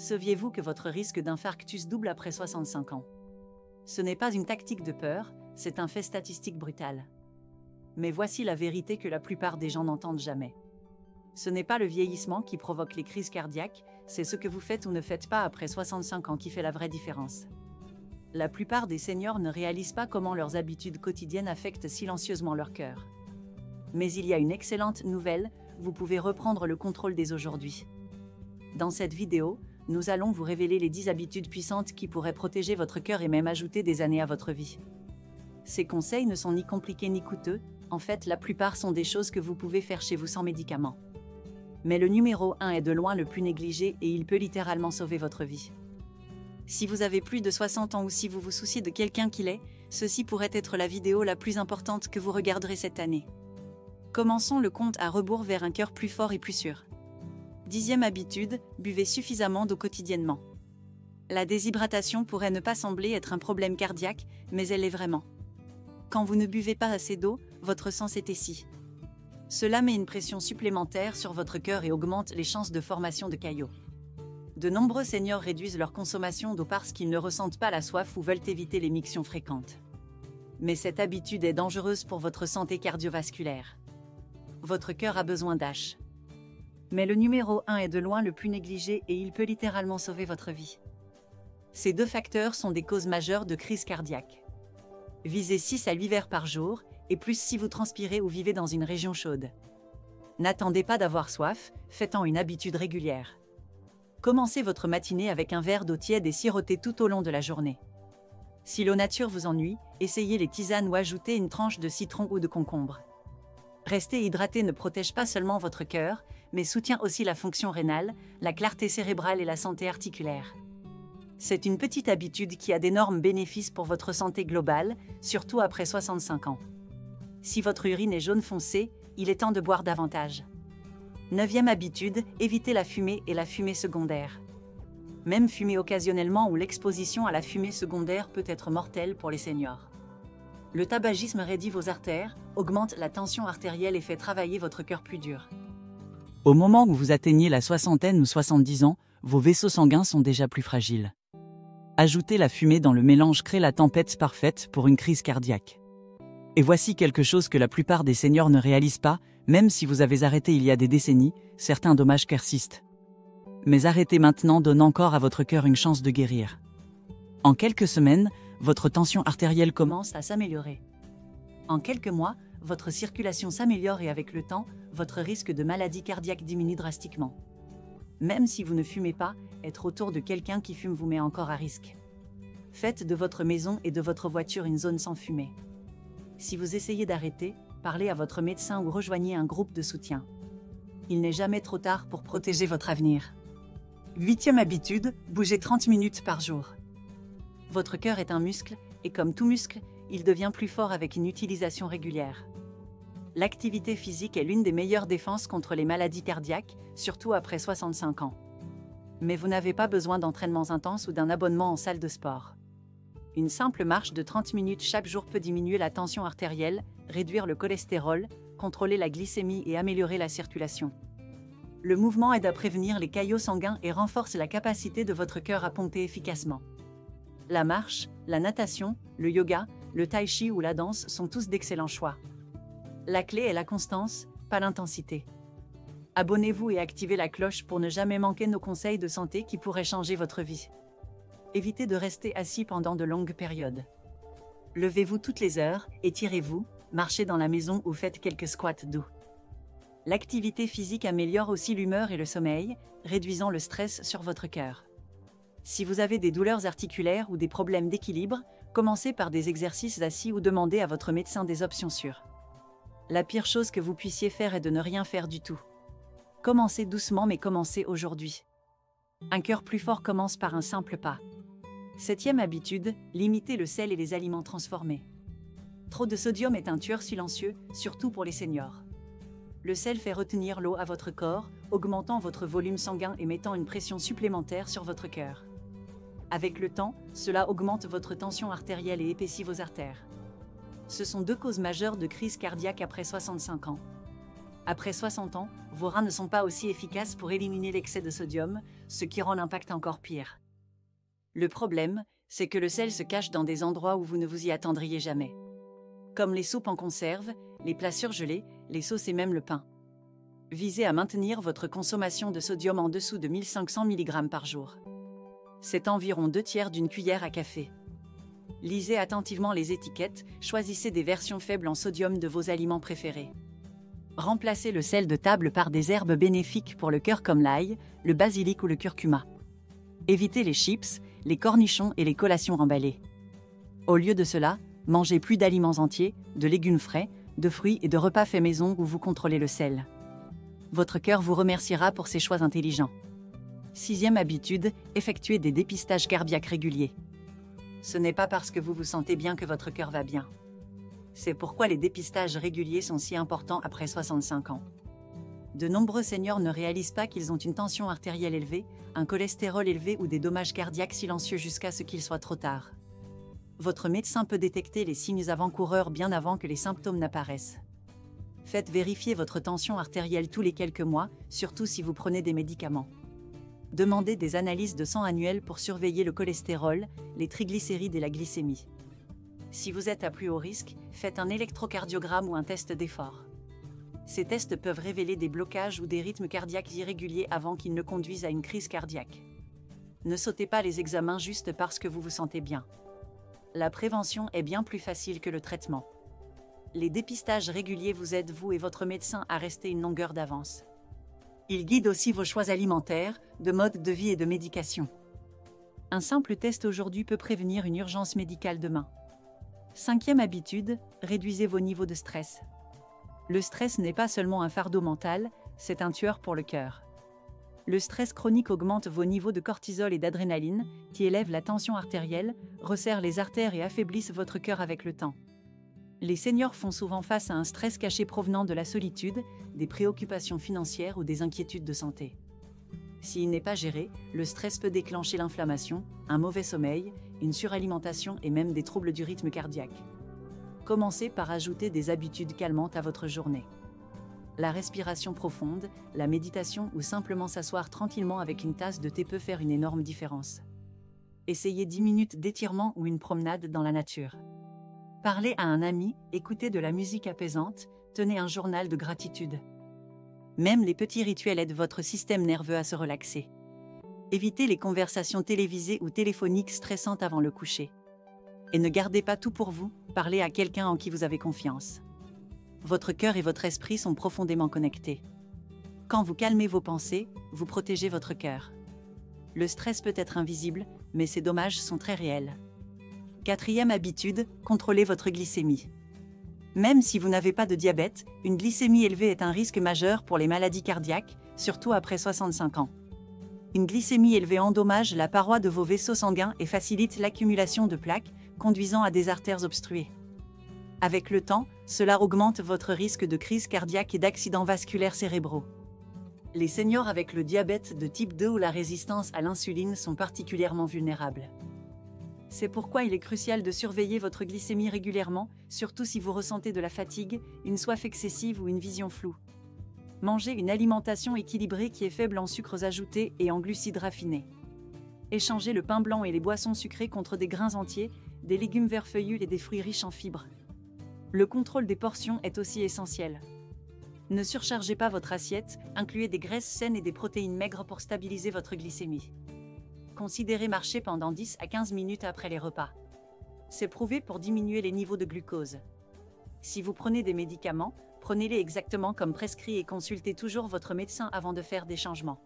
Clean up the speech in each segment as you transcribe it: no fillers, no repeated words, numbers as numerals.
Saviez-vous que votre risque d'infarctus double après 65 ans? Ce n'est pas une tactique de peur, c'est un fait statistique brutal. Mais voici la vérité que la plupart des gens n'entendent jamais. Ce n'est pas le vieillissement qui provoque les crises cardiaques, c'est ce que vous faites ou ne faites pas après 65 ans qui fait la vraie différence. La plupart des seniors ne réalisent pas comment leurs habitudes quotidiennes affectent silencieusement leur cœur. Mais il y a une excellente nouvelle, vous pouvez reprendre le contrôle dès aujourd'hui. Dans cette vidéo, nous allons vous révéler les 10 habitudes puissantes qui pourraient protéger votre cœur et même ajouter des années à votre vie. Ces conseils ne sont ni compliqués ni coûteux, en fait la plupart sont des choses que vous pouvez faire chez vous sans médicaments. Mais le numéro 1 est de loin le plus négligé et il peut littéralement sauver votre vie. Si vous avez plus de 60 ans ou si vous vous souciez de quelqu'un qui l'est, ceci pourrait être la vidéo la plus importante que vous regarderez cette année. Commençons le compte à rebours vers un cœur plus fort et plus sûr. 10e habitude, buvez suffisamment d'eau quotidiennement. La déshydratation pourrait ne pas sembler être un problème cardiaque, mais elle est vraiment. Quand vous ne buvez pas assez d'eau, votre sang s'épaissit. Cela met une pression supplémentaire sur votre cœur et augmente les chances de formation de caillots. De nombreux seniors réduisent leur consommation d'eau parce qu'ils ne ressentent pas la soif ou veulent éviter les mictions fréquentes. Mais cette habitude est dangereuse pour votre santé cardiovasculaire. Votre cœur a besoin d'H. Mais le numéro 1 est de loin le plus négligé et il peut littéralement sauver votre vie. Ces deux facteurs sont des causes majeures de crise cardiaque. Visez 6 à 8 verres par jour, et plus si vous transpirez ou vivez dans une région chaude. N'attendez pas d'avoir soif, faites-en une habitude régulière. Commencez votre matinée avec un verre d'eau tiède et sirotez tout au long de la journée. Si l'eau nature vous ennuie, essayez les tisanes ou ajoutez une tranche de citron ou de concombre. Rester hydraté ne protège pas seulement votre cœur, mais soutient aussi la fonction rénale, la clarté cérébrale et la santé articulaire. C'est une petite habitude qui a d'énormes bénéfices pour votre santé globale, surtout après 65 ans. Si votre urine est jaune foncé, il est temps de boire davantage. 9e habitude, évitez la fumée et la fumée secondaire. Même fumer occasionnellement ou l'exposition à la fumée secondaire peut être mortelle pour les seniors. Le tabagisme raidit vos artères, augmente la tension artérielle et fait travailler votre cœur plus dur. Au moment où vous atteignez la soixantaine ou 70 ans, vos vaisseaux sanguins sont déjà plus fragiles. Ajouter la fumée dans le mélange crée la tempête parfaite pour une crise cardiaque. Et voici quelque chose que la plupart des seniors ne réalisent pas, même si vous avez arrêté il y a des décennies, certains dommages persistent. Mais arrêter maintenant donne encore à votre cœur une chance de guérir. En quelques semaines, votre tension artérielle commence à s'améliorer. En quelques mois, votre circulation s'améliore et avec le temps, votre risque de maladie cardiaque diminue drastiquement. Même si vous ne fumez pas, être autour de quelqu'un qui fume vous met encore à risque. Faites de votre maison et de votre voiture une zone sans fumée. Si vous essayez d'arrêter, parlez à votre médecin ou rejoignez un groupe de soutien. Il n'est jamais trop tard pour protéger votre avenir. 8e habitude, bougez 30 minutes par jour. Votre cœur est un muscle, et comme tout muscle, il devient plus fort avec une utilisation régulière. L'activité physique est l'une des meilleures défenses contre les maladies cardiaques, surtout après 65 ans. Mais vous n'avez pas besoin d'entraînements intenses ou d'un abonnement en salle de sport. Une simple marche de 30 minutes chaque jour peut diminuer la tension artérielle, réduire le cholestérol, contrôler la glycémie et améliorer la circulation. Le mouvement aide à prévenir les caillots sanguins et renforce la capacité de votre cœur à pomper efficacement. La marche, la natation, le yoga, le tai chi ou la danse sont tous d'excellents choix. La clé est la constance, pas l'intensité. Abonnez-vous et activez la cloche pour ne jamais manquer nos conseils de santé qui pourraient changer votre vie. Évitez de rester assis pendant de longues périodes. Levez-vous toutes les heures, étirez-vous, marchez dans la maison ou faites quelques squats doux. L'activité physique améliore aussi l'humeur et le sommeil, réduisant le stress sur votre cœur. Si vous avez des douleurs articulaires ou des problèmes d'équilibre, commencez par des exercices assis ou demandez à votre médecin des options sûres. La pire chose que vous puissiez faire est de ne rien faire du tout. Commencez doucement mais commencez aujourd'hui. Un cœur plus fort commence par un simple pas. 7e habitude, limitez le sel et les aliments transformés. Trop de sodium est un tueur silencieux, surtout pour les seniors. Le sel fait retenir l'eau à votre corps, augmentant votre volume sanguin et mettant une pression supplémentaire sur votre cœur. Avec le temps, cela augmente votre tension artérielle et épaissit vos artères. Ce sont deux causes majeures de crise cardiaque après 65 ans. Après 60 ans, vos reins ne sont pas aussi efficaces pour éliminer l'excès de sodium, ce qui rend l'impact encore pire. Le problème, c'est que le sel se cache dans des endroits où vous ne vous y attendriez jamais. Comme les soupes en conserve, les plats surgelés, les sauces et même le pain. Visez à maintenir votre consommation de sodium en dessous de 1500 mg par jour. C'est environ 2/3 d'une cuillère à café. Lisez attentivement les étiquettes, choisissez des versions faibles en sodium de vos aliments préférés. Remplacez le sel de table par des herbes bénéfiques pour le cœur comme l'ail, le basilic ou le curcuma. Évitez les chips, les cornichons et les collations emballées. Au lieu de cela, mangez plus d'aliments entiers, de légumes frais, de fruits et de repas faits maison où vous contrôlez le sel. Votre cœur vous remerciera pour ces choix intelligents. 6e habitude, effectuez des dépistages cardiaques réguliers. Ce n'est pas parce que vous vous sentez bien que votre cœur va bien. C'est pourquoi les dépistages réguliers sont si importants après 65 ans. De nombreux seniors ne réalisent pas qu'ils ont une tension artérielle élevée, un cholestérol élevé ou des dommages cardiaques silencieux jusqu'à ce qu'il soit trop tard. Votre médecin peut détecter les signes avant-coureurs bien avant que les symptômes n'apparaissent. Faites vérifier votre tension artérielle tous les quelques mois, surtout si vous prenez des médicaments. Demandez des analyses de sang annuelles pour surveiller le cholestérol, les triglycérides et la glycémie. Si vous êtes à plus haut risque, faites un électrocardiogramme ou un test d'effort. Ces tests peuvent révéler des blocages ou des rythmes cardiaques irréguliers avant qu'ils ne conduisent à une crise cardiaque. Ne sautez pas les examens juste parce que vous vous sentez bien. La prévention est bien plus facile que le traitement. Les dépistages réguliers vous aident, vous et votre médecin, à rester une longueur d'avance. Ils guident aussi vos choix alimentaires, de mode de vie et de médication. Un simple test aujourd'hui peut prévenir une urgence médicale demain. 5e habitude, réduisez vos niveaux de stress. Le stress n'est pas seulement un fardeau mental, c'est un tueur pour le cœur. Le stress chronique augmente vos niveaux de cortisol et d'adrénaline, qui élèvent la tension artérielle, resserrent les artères et affaiblissent votre cœur avec le temps. Les seniors font souvent face à un stress caché provenant de la solitude, des préoccupations financières ou des inquiétudes de santé. S'il n'est pas géré, le stress peut déclencher l'inflammation, un mauvais sommeil, une suralimentation et même des troubles du rythme cardiaque. Commencez par ajouter des habitudes calmantes à votre journée. La respiration profonde, la méditation ou simplement s'asseoir tranquillement avec une tasse de thé peut faire une énorme différence. Essayez 10 minutes d'étirement ou une promenade dans la nature. Parlez à un ami, écoutez de la musique apaisante, tenez un journal de gratitude. Même les petits rituels aident votre système nerveux à se relaxer. Évitez les conversations télévisées ou téléphoniques stressantes avant le coucher. Et ne gardez pas tout pour vous, parlez à quelqu'un en qui vous avez confiance. Votre cœur et votre esprit sont profondément connectés. Quand vous calmez vos pensées, vous protégez votre cœur. Le stress peut être invisible, mais ses dommages sont très réels. 4e habitude, contrôlez votre glycémie. Même si vous n'avez pas de diabète, une glycémie élevée est un risque majeur pour les maladies cardiaques, surtout après 65 ans. Une glycémie élevée endommage la paroi de vos vaisseaux sanguins et facilite l'accumulation de plaques, conduisant à des artères obstruées. Avec le temps, cela augmente votre risque de crise cardiaque et d'accidents vasculaires cérébraux. Les seniors avec le diabète de type 2 ou la résistance à l'insuline sont particulièrement vulnérables. C'est pourquoi il est crucial de surveiller votre glycémie régulièrement, surtout si vous ressentez de la fatigue, une soif excessive ou une vision floue. Mangez une alimentation équilibrée qui est faible en sucres ajoutés et en glucides raffinés. Échangez le pain blanc et les boissons sucrées contre des grains entiers, des légumes verts feuillus et des fruits riches en fibres. Le contrôle des portions est aussi essentiel. Ne surchargez pas votre assiette, incluez des graisses saines et des protéines maigres pour stabiliser votre glycémie. Considérez marcher pendant 10 à 15 minutes après les repas. C'est prouvé pour diminuer les niveaux de glucose. Si vous prenez des médicaments, prenez-les exactement comme prescrit et consultez toujours votre médecin avant de faire des changements.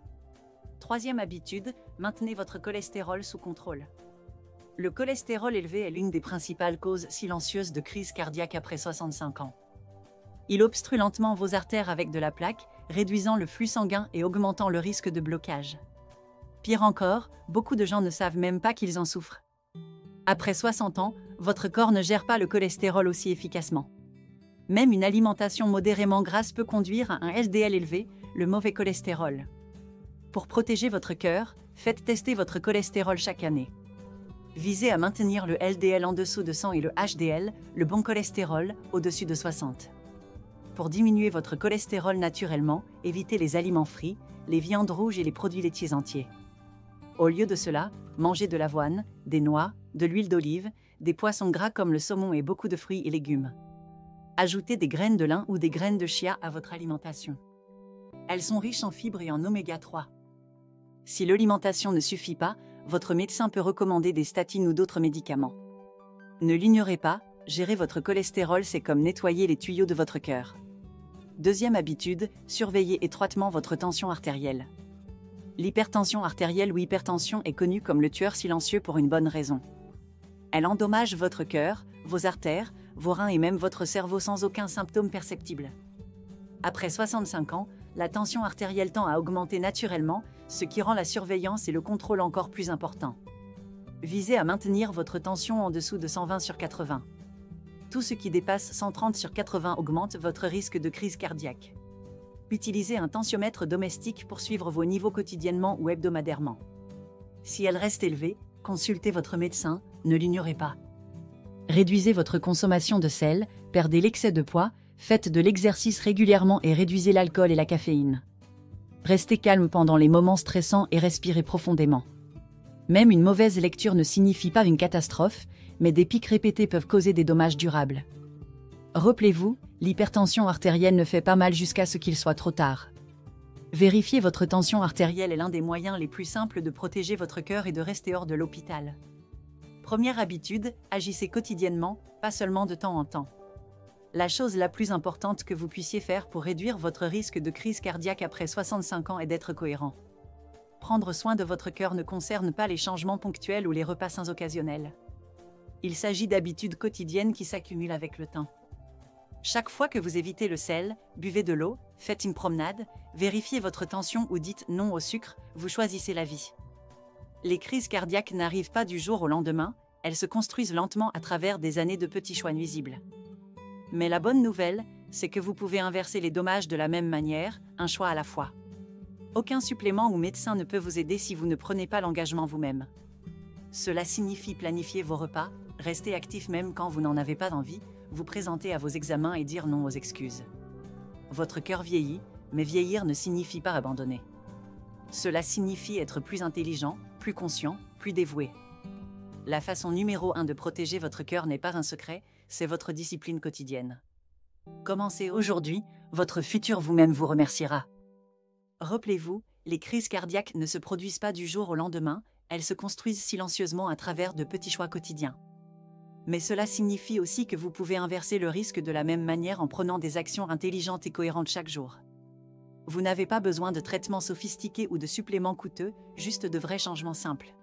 3e habitude, maintenez votre cholestérol sous contrôle. Le cholestérol élevé est l'une des principales causes silencieuses de crise cardiaque après 65 ans. Il obstrue lentement vos artères avec de la plaque, réduisant le flux sanguin et augmentant le risque de blocage. Pire encore, beaucoup de gens ne savent même pas qu'ils en souffrent. Après 60 ans, votre corps ne gère pas le cholestérol aussi efficacement. Même une alimentation modérément grasse peut conduire à un LDL élevé, le mauvais cholestérol. Pour protéger votre cœur, faites tester votre cholestérol chaque année. Visez à maintenir le LDL en dessous de 100 et le HDL, le bon cholestérol, au-dessus de 60. Pour diminuer votre cholestérol naturellement, évitez les aliments frits, les viandes rouges et les produits laitiers entiers. Au lieu de cela, mangez de l'avoine, des noix, de l'huile d'olive, des poissons gras comme le saumon et beaucoup de fruits et légumes. Ajoutez des graines de lin ou des graines de chia à votre alimentation. Elles sont riches en fibres et en oméga 3. Si l'alimentation ne suffit pas, votre médecin peut recommander des statines ou d'autres médicaments. Ne l'ignorez pas, gérer votre cholestérol, c'est comme nettoyer les tuyaux de votre cœur. Deuxième habitude, surveillez étroitement votre tension artérielle. L'hypertension artérielle ou hypertension est connue comme le tueur silencieux pour une bonne raison. Elle endommage votre cœur, vos artères, vos reins et même votre cerveau sans aucun symptôme perceptible. Après 65 ans, la tension artérielle tend à augmenter naturellement, ce qui rend la surveillance et le contrôle encore plus importants. Visez à maintenir votre tension en dessous de 120/80. Tout ce qui dépasse 130/80 augmente votre risque de crise cardiaque. Utilisez un tensiomètre domestique pour suivre vos niveaux quotidiennement ou hebdomadairement. Si elle reste élevée, consultez votre médecin, ne l'ignorez pas. Réduisez votre consommation de sel, perdez l'excès de poids, faites de l'exercice régulièrement et réduisez l'alcool et la caféine. Restez calme pendant les moments stressants et respirez profondément. Même une mauvaise lecture ne signifie pas une catastrophe, mais des pics répétés peuvent causer des dommages durables. Rappelez-vous, l'hypertension artérielle ne fait pas mal jusqu'à ce qu'il soit trop tard. Vérifier votre tension artérielle est l'un des moyens les plus simples de protéger votre cœur et de rester hors de l'hôpital. Première habitude, agissez quotidiennement, pas seulement de temps en temps. La chose la plus importante que vous puissiez faire pour réduire votre risque de crise cardiaque après 65 ans est d'être cohérent. Prendre soin de votre cœur ne concerne pas les changements ponctuels ou les repas sains occasionnels. Il s'agit d'habitudes quotidiennes qui s'accumulent avec le temps. Chaque fois que vous évitez le sel, buvez de l'eau, faites une promenade, vérifiez votre tension ou dites non au sucre, vous choisissez la vie. Les crises cardiaques n'arrivent pas du jour au lendemain, elles se construisent lentement à travers des années de petits choix nuisibles. Mais la bonne nouvelle, c'est que vous pouvez inverser les dommages de la même manière, un choix à la fois. Aucun supplément ou médecin ne peut vous aider si vous ne prenez pas l'engagement vous-même. Cela signifie planifier vos repas, rester actif même quand vous n'en avez pas envie, vous présenter à vos examens et dire non aux excuses. Votre cœur vieillit, mais vieillir ne signifie pas abandonner. Cela signifie être plus intelligent, plus conscient, plus dévoué. La façon numéro 1 de protéger votre cœur n'est pas un secret, c'est votre discipline quotidienne. Commencez aujourd'hui, votre futur vous-même vous remerciera. Rappelez-vous, les crises cardiaques ne se produisent pas du jour au lendemain, elles se construisent silencieusement à travers de petits choix quotidiens. Mais cela signifie aussi que vous pouvez inverser le risque de la même manière en prenant des actions intelligentes et cohérentes chaque jour. Vous n'avez pas besoin de traitements sophistiqués ou de suppléments coûteux, juste de vrais changements simples.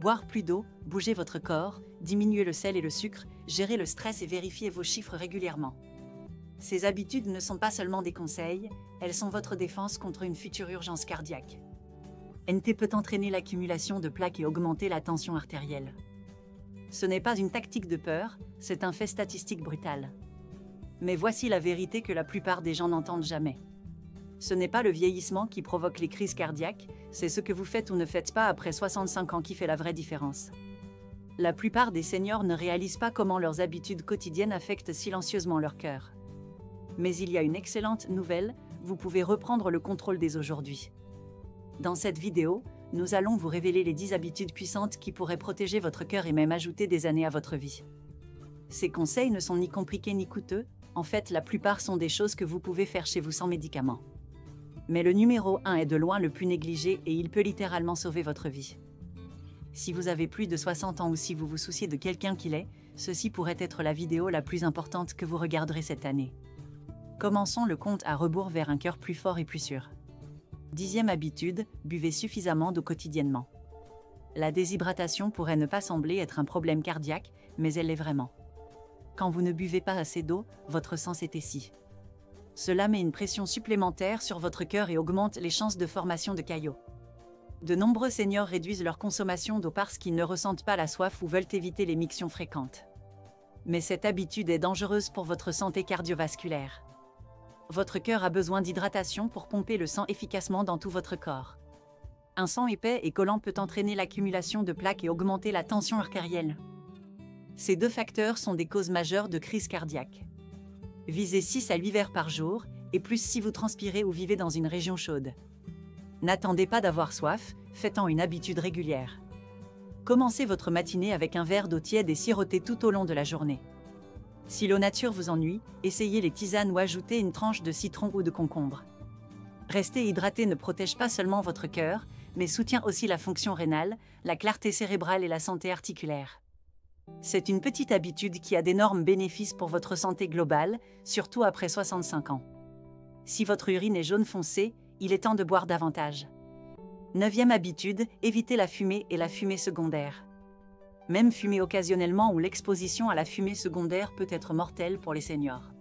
Boire plus d'eau, bouger votre corps, diminuer le sel et le sucre, gérer le stress et vérifier vos chiffres régulièrement. Ces habitudes ne sont pas seulement des conseils, elles sont votre défense contre une future urgence cardiaque. NT peut entraîner l'accumulation de plaques et augmenter la tension artérielle. Ce n'est pas une tactique de peur, c'est un fait statistique brutal. Mais voici la vérité que la plupart des gens n'entendent jamais. Ce n'est pas le vieillissement qui provoque les crises cardiaques, c'est ce que vous faites ou ne faites pas après 65 ans qui fait la vraie différence. La plupart des seniors ne réalisent pas comment leurs habitudes quotidiennes affectent silencieusement leur cœur. Mais il y a une excellente nouvelle, vous pouvez reprendre le contrôle dès aujourd'hui. Dans cette vidéo, nous allons vous révéler les 10 habitudes puissantes qui pourraient protéger votre cœur et même ajouter des années à votre vie. Ces conseils ne sont ni compliqués ni coûteux, en fait la plupart sont des choses que vous pouvez faire chez vous sans médicaments. Mais le numéro 1 est de loin le plus négligé et il peut littéralement sauver votre vie. Si vous avez plus de 60 ans ou si vous vous souciez de quelqu'un qui l'est, ceci pourrait être la vidéo la plus importante que vous regarderez cette année. Commençons le compte à rebours vers un cœur plus fort et plus sûr. 10e habitude, buvez suffisamment d'eau quotidiennement. La déshydratation pourrait ne pas sembler être un problème cardiaque, mais elle l'est vraiment. Quand vous ne buvez pas assez d'eau, votre sang s'épaissit. Cela met une pression supplémentaire sur votre cœur et augmente les chances de formation de caillots. De nombreux seniors réduisent leur consommation d'eau parce qu'ils ne ressentent pas la soif ou veulent éviter les mictions fréquentes. Mais cette habitude est dangereuse pour votre santé cardiovasculaire. Votre cœur a besoin d'hydratation pour pomper le sang efficacement dans tout votre corps. Un sang épais et collant peut entraîner l'accumulation de plaques et augmenter la tension artérielle. Ces deux facteurs sont des causes majeures de crise cardiaque. Visez 6 à 8 verres par jour, et plus si vous transpirez ou vivez dans une région chaude. N'attendez pas d'avoir soif, faites-en une habitude régulière. Commencez votre matinée avec un verre d'eau tiède et sirotez tout au long de la journée. Si l'eau nature vous ennuie, essayez les tisanes ou ajoutez une tranche de citron ou de concombre. Rester hydraté ne protège pas seulement votre cœur, mais soutient aussi la fonction rénale, la clarté cérébrale et la santé articulaire. C'est une petite habitude qui a d'énormes bénéfices pour votre santé globale, surtout après 65 ans. Si votre urine est jaune foncé, il est temps de boire davantage. 9e habitude, évitez la fumée et la fumée secondaire. Même fumer occasionnellement ou l'exposition à la fumée secondaire peut être mortelle pour les seniors.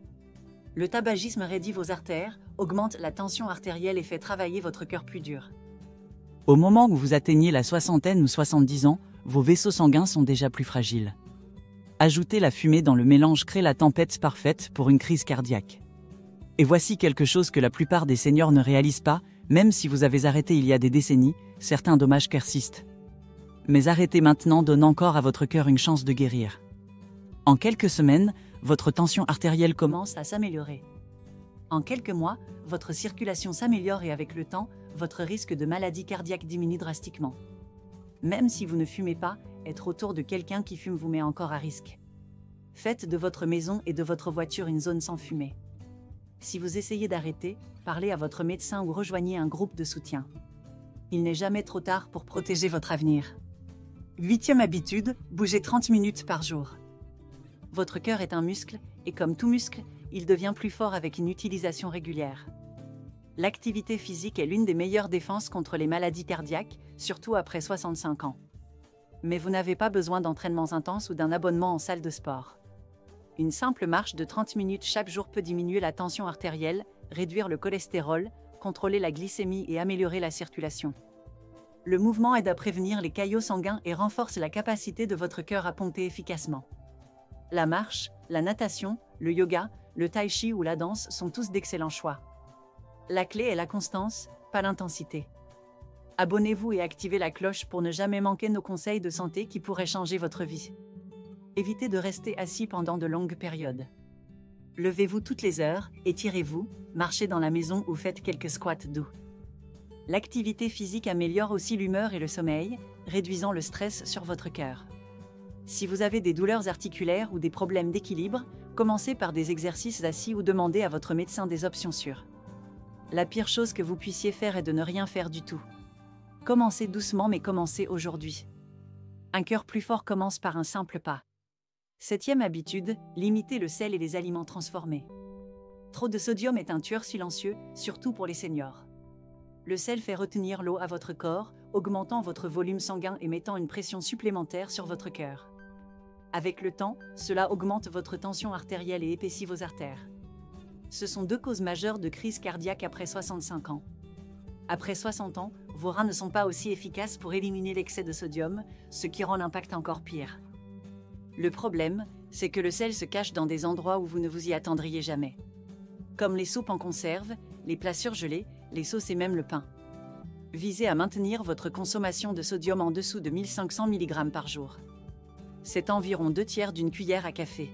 Le tabagisme raidit vos artères, augmente la tension artérielle et fait travailler votre cœur plus dur. Au moment où vous atteignez la soixantaine ou 70 ans, vos vaisseaux sanguins sont déjà plus fragiles. Ajouter la fumée dans le mélange crée la tempête parfaite pour une crise cardiaque. Et voici quelque chose que la plupart des seniors ne réalisent pas, même si vous avez arrêté il y a des décennies, certains dommages persistent. Mais arrêter maintenant donne encore à votre cœur une chance de guérir. En quelques semaines, votre tension artérielle commence à s'améliorer. En quelques mois, votre circulation s'améliore et avec le temps, votre risque de maladie cardiaque diminue drastiquement. Même si vous ne fumez pas, être autour de quelqu'un qui fume vous met encore à risque. Faites de votre maison et de votre voiture une zone sans fumée. Si vous essayez d'arrêter, parlez à votre médecin ou rejoignez un groupe de soutien. Il n'est jamais trop tard pour protéger votre avenir. 8e habitude, bougez 30 minutes par jour. Votre cœur est un muscle, et comme tout muscle, il devient plus fort avec une utilisation régulière. L'activité physique est l'une des meilleures défenses contre les maladies cardiaques, surtout après 65 ans. Mais vous n'avez pas besoin d'entraînements intenses ou d'un abonnement en salle de sport. Une simple marche de 30 minutes chaque jour peut diminuer la tension artérielle, réduire le cholestérol, contrôler la glycémie et améliorer la circulation. Le mouvement aide à prévenir les caillots sanguins et renforce la capacité de votre cœur à pomper efficacement. La marche, la natation, le yoga, le tai chi ou la danse sont tous d'excellents choix. La clé est la constance, pas l'intensité. Abonnez-vous et activez la cloche pour ne jamais manquer nos conseils de santé qui pourraient changer votre vie. Évitez de rester assis pendant de longues périodes. Levez-vous toutes les heures, étirez-vous, marchez dans la maison ou faites quelques squats doux. L'activité physique améliore aussi l'humeur et le sommeil, réduisant le stress sur votre cœur. Si vous avez des douleurs articulaires ou des problèmes d'équilibre, commencez par des exercices assis ou demandez à votre médecin des options sûres. La pire chose que vous puissiez faire est de ne rien faire du tout. Commencez doucement mais commencez aujourd'hui. Un cœur plus fort commence par un simple pas. 7e habitude, limitez le sel et les aliments transformés. Trop de sodium est un tueur silencieux, surtout pour les seniors. Le sel fait retenir l'eau à votre corps, augmentant votre volume sanguin et mettant une pression supplémentaire sur votre cœur. Avec le temps, cela augmente votre tension artérielle et épaissit vos artères. Ce sont 2 causes majeures de crise cardiaque après 65 ans. Après 60 ans, vos reins ne sont pas aussi efficaces pour éliminer l'excès de sodium, ce qui rend l'impact encore pire. Le problème, c'est que le sel se cache dans des endroits où vous ne vous y attendriez jamais. Comme les soupes en conserve, les plats surgelés, les sauces et même le pain. Visez à maintenir votre consommation de sodium en dessous de 1500 mg par jour. C'est environ 2/3 d'une cuillère à café.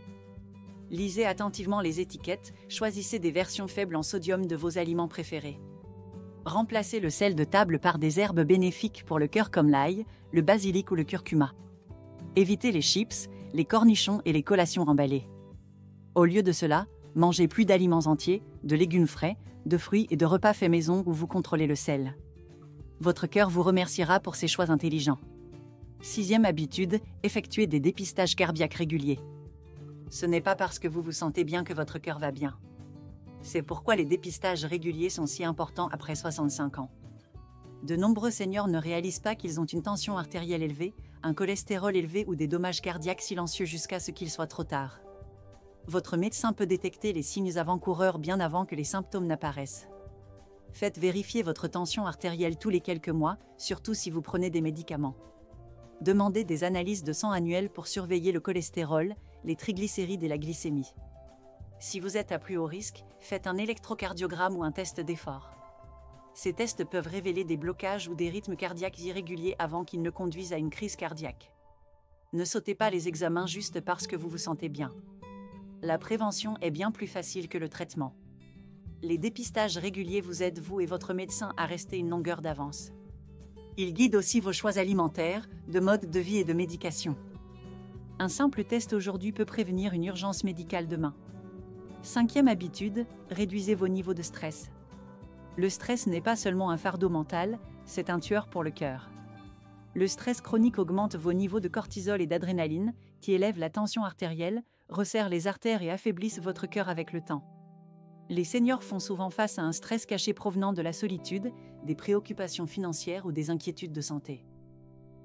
Lisez attentivement les étiquettes, choisissez des versions faibles en sodium de vos aliments préférés. Remplacez le sel de table par des herbes bénéfiques pour le cœur comme l'ail, le basilic ou le curcuma. Évitez les chips, les cornichons et les collations emballées. Au lieu de cela, mangez plus d'aliments entiers, de légumes frais, de fruits et de repas faits maison où vous contrôlez le sel. Votre cœur vous remerciera pour ces choix intelligents. 6e habitude, effectuez des dépistages cardiaques réguliers. Ce n'est pas parce que vous vous sentez bien que votre cœur va bien. C'est pourquoi les dépistages réguliers sont si importants après 65 ans. De nombreux seniors ne réalisent pas qu'ils ont une tension artérielle élevée, un cholestérol élevé ou des dommages cardiaques silencieux jusqu'à ce qu'il soit trop tard. Votre médecin peut détecter les signes avant-coureurs bien avant que les symptômes n'apparaissent. Faites vérifier votre tension artérielle tous les quelques mois, surtout si vous prenez des médicaments. Demandez des analyses de sang annuelles pour surveiller le cholestérol, les triglycérides et la glycémie. Si vous êtes à plus haut risque, faites un électrocardiogramme ou un test d'effort. Ces tests peuvent révéler des blocages ou des rythmes cardiaques irréguliers avant qu'ils ne conduisent à une crise cardiaque. Ne sautez pas les examens juste parce que vous vous sentez bien. La prévention est bien plus facile que le traitement. Les dépistages réguliers vous aident, vous et votre médecin, à rester une longueur d'avance. Ils guident aussi vos choix alimentaires, de mode de vie et de médication. Un simple test aujourd'hui peut prévenir une urgence médicale demain. 5e habitude, réduisez vos niveaux de stress. Le stress n'est pas seulement un fardeau mental, c'est un tueur pour le cœur. Le stress chronique augmente vos niveaux de cortisol et d'adrénaline, qui élèvent la tension artérielle, resserrent les artères et affaiblissent votre cœur avec le temps. Les seniors font souvent face à un stress caché provenant de la solitude, des préoccupations financières ou des inquiétudes de santé.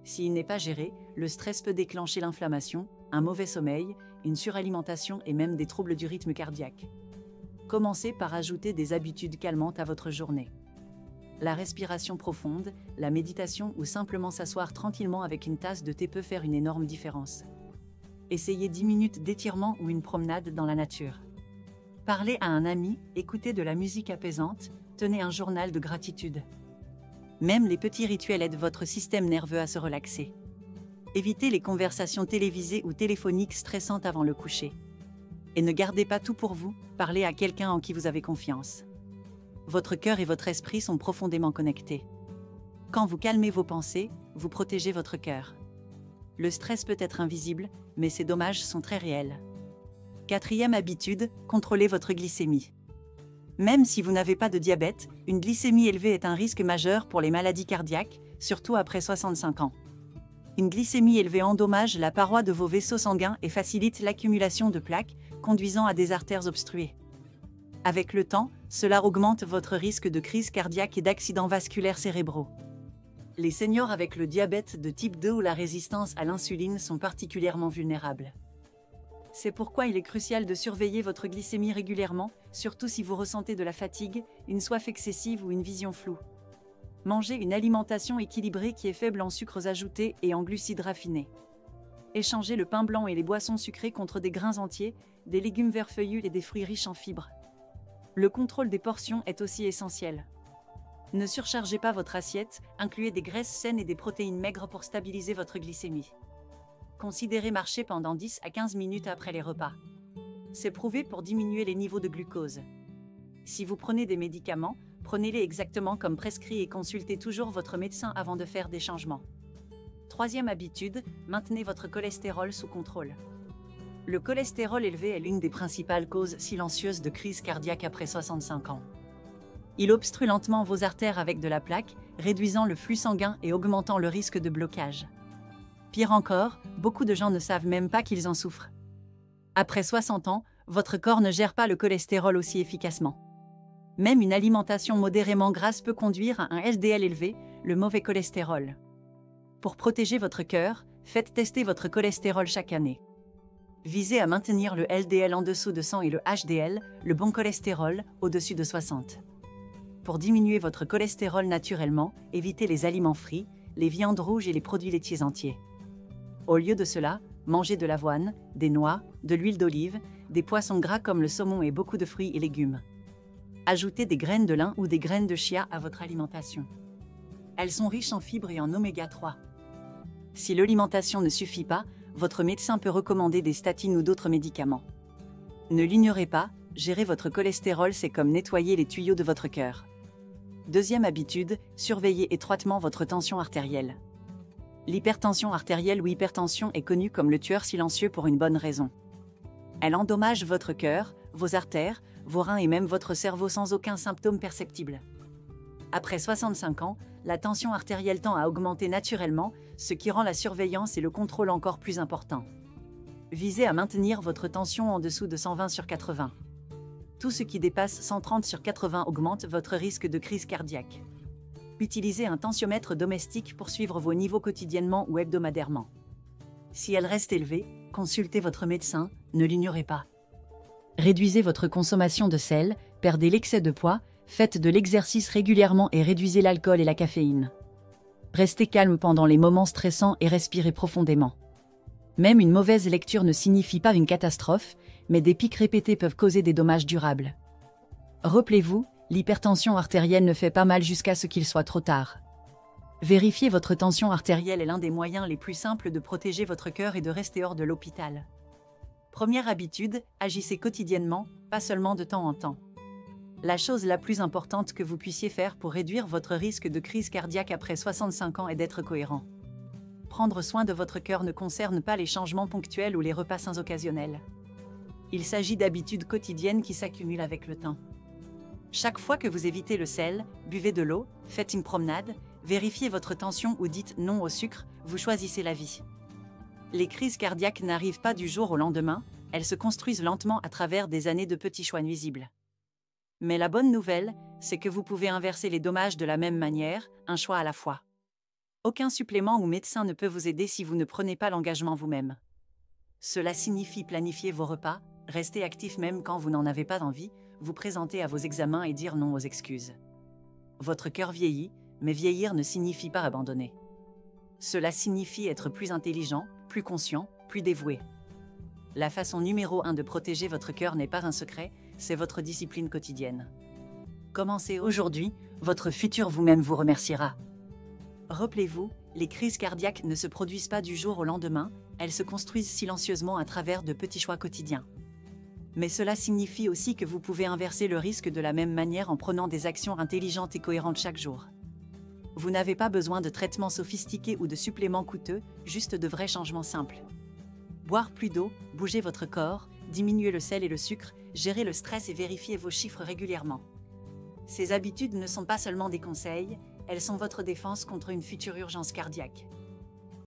S'il n'est pas géré, le stress peut déclencher l'inflammation, un mauvais sommeil, une suralimentation et même des troubles du rythme cardiaque. Commencez par ajouter des habitudes calmantes à votre journée. La respiration profonde, la méditation ou simplement s'asseoir tranquillement avec une tasse de thé peut faire une énorme différence. Essayez 10 minutes d'étirement ou une promenade dans la nature. Parlez à un ami, écoutez de la musique apaisante, tenez un journal de gratitude. Même les petits rituels aident votre système nerveux à se relaxer. Évitez les conversations télévisées ou téléphoniques stressantes avant le coucher. Et ne gardez pas tout pour vous, parlez à quelqu'un en qui vous avez confiance. Votre cœur et votre esprit sont profondément connectés. Quand vous calmez vos pensées, vous protégez votre cœur. Le stress peut être invisible, mais ses dommages sont très réels. 4e habitude, contrôlez votre glycémie. Même si vous n'avez pas de diabète, une glycémie élevée est un risque majeur pour les maladies cardiaques, surtout après 65 ans. Une glycémie élevée endommage la paroi de vos vaisseaux sanguins et facilite l'accumulation de plaques, conduisant à des artères obstruées. Avec le temps, cela augmente votre risque de crise cardiaque et d'accidents vasculaires cérébraux. Les seniors avec le diabète de type 2 ou la résistance à l'insuline sont particulièrement vulnérables. C'est pourquoi il est crucial de surveiller votre glycémie régulièrement, surtout si vous ressentez de la fatigue, une soif excessive ou une vision floue. Mangez une alimentation équilibrée qui est faible en sucres ajoutés et en glucides raffinés. Échangez le pain blanc et les boissons sucrées contre des grains entiers, des légumes verts feuillus et des fruits riches en fibres. Le contrôle des portions est aussi essentiel. Ne surchargez pas votre assiette, incluez des graisses saines et des protéines maigres pour stabiliser votre glycémie. Considérez marcher pendant 10 à 15 minutes après les repas. C'est prouvé pour diminuer les niveaux de glucose. Si vous prenez des médicaments, prenez-les exactement comme prescrit et consultez toujours votre médecin avant de faire des changements. 3e habitude, maintenez votre cholestérol sous contrôle. Le cholestérol élevé est l'une des principales causes silencieuses de crise cardiaque après 65 ans. Il obstrue lentement vos artères avec de la plaque, réduisant le flux sanguin et augmentant le risque de blocage. Pire encore, beaucoup de gens ne savent même pas qu'ils en souffrent. Après 60 ans, votre corps ne gère pas le cholestérol aussi efficacement. Même une alimentation modérément grasse peut conduire à un LDL élevé, le mauvais cholestérol. Pour protéger votre cœur, faites tester votre cholestérol chaque année. Visez à maintenir le LDL en dessous de 100 et le HDL, le bon cholestérol, au-dessus de 60. Pour diminuer votre cholestérol naturellement, évitez les aliments frits, les viandes rouges et les produits laitiers entiers. Au lieu de cela, mangez de l'avoine, des noix, de l'huile d'olive, des poissons gras comme le saumon et beaucoup de fruits et légumes. Ajoutez des graines de lin ou des graines de chia à votre alimentation. Elles sont riches en fibres et en oméga 3. Si l'alimentation ne suffit pas, votre médecin peut recommander des statines ou d'autres médicaments. Ne l'ignorez pas, gérer votre cholestérol, c'est comme nettoyer les tuyaux de votre cœur. 2e habitude, surveillez étroitement votre tension artérielle. L'hypertension artérielle ou hypertension est connue comme le tueur silencieux pour une bonne raison. Elle endommage votre cœur, vos artères, vos reins et même votre cerveau sans aucun symptôme perceptible. Après 65 ans, la tension artérielle tend à augmenter naturellement, ce qui rend la surveillance et le contrôle encore plus importants. Visez à maintenir votre tension en dessous de 120/80. Tout ce qui dépasse 130/80 augmente votre risque de crise cardiaque. Utilisez un tensiomètre domestique pour suivre vos niveaux quotidiennement ou hebdomadairement. Si elle reste élevée, consultez votre médecin, ne l'ignorez pas. Réduisez votre consommation de sel, perdez l'excès de poids, faites de l'exercice régulièrement et réduisez l'alcool et la caféine. Restez calme pendant les moments stressants et respirez profondément. Même une mauvaise lecture ne signifie pas une catastrophe, mais des pics répétés peuvent causer des dommages durables. Rappelez-vous, l'hypertension artérielle ne fait pas mal jusqu'à ce qu'il soit trop tard. Vérifier votre tension artérielle est l'un des moyens les plus simples de protéger votre cœur et de rester hors de l'hôpital. Première habitude, agissez quotidiennement, pas seulement de temps en temps. La chose la plus importante que vous puissiez faire pour réduire votre risque de crise cardiaque après 65 ans est d'être cohérent. Prendre soin de votre cœur ne concerne pas les changements ponctuels ou les repas sains occasionnels. Il s'agit d'habitudes quotidiennes qui s'accumulent avec le temps. Chaque fois que vous évitez le sel, buvez de l'eau, faites une promenade, vérifiez votre tension ou dites non au sucre, vous choisissez la vie. Les crises cardiaques n'arrivent pas du jour au lendemain, elles se construisent lentement à travers des années de petits choix nuisibles. Mais la bonne nouvelle, c'est que vous pouvez inverser les dommages de la même manière, un choix à la fois. Aucun supplément ou médecin ne peut vous aider si vous ne prenez pas l'engagement vous-même. Cela signifie planifier vos repas, rester actif même quand vous n'en avez pas envie, vous présenter à vos examens et dire non aux excuses. Votre cœur vieillit, mais vieillir ne signifie pas abandonner. Cela signifie être plus intelligent, plus conscient, plus dévoué. La façon numéro 1 de protéger votre cœur n'est pas un secret, c'est votre discipline quotidienne. Commencez aujourd'hui, votre futur vous-même vous remerciera. Rappelez-vous, les crises cardiaques ne se produisent pas du jour au lendemain, elles se construisent silencieusement à travers de petits choix quotidiens. Mais cela signifie aussi que vous pouvez inverser le risque de la même manière en prenant des actions intelligentes et cohérentes chaque jour. Vous n'avez pas besoin de traitements sophistiqués ou de suppléments coûteux, juste de vrais changements simples. Boire plus d'eau, bouger votre corps, diminuer le sel et le sucre, gérer le stress et vérifier vos chiffres régulièrement. Ces habitudes ne sont pas seulement des conseils, elles sont votre défense contre une future urgence cardiaque.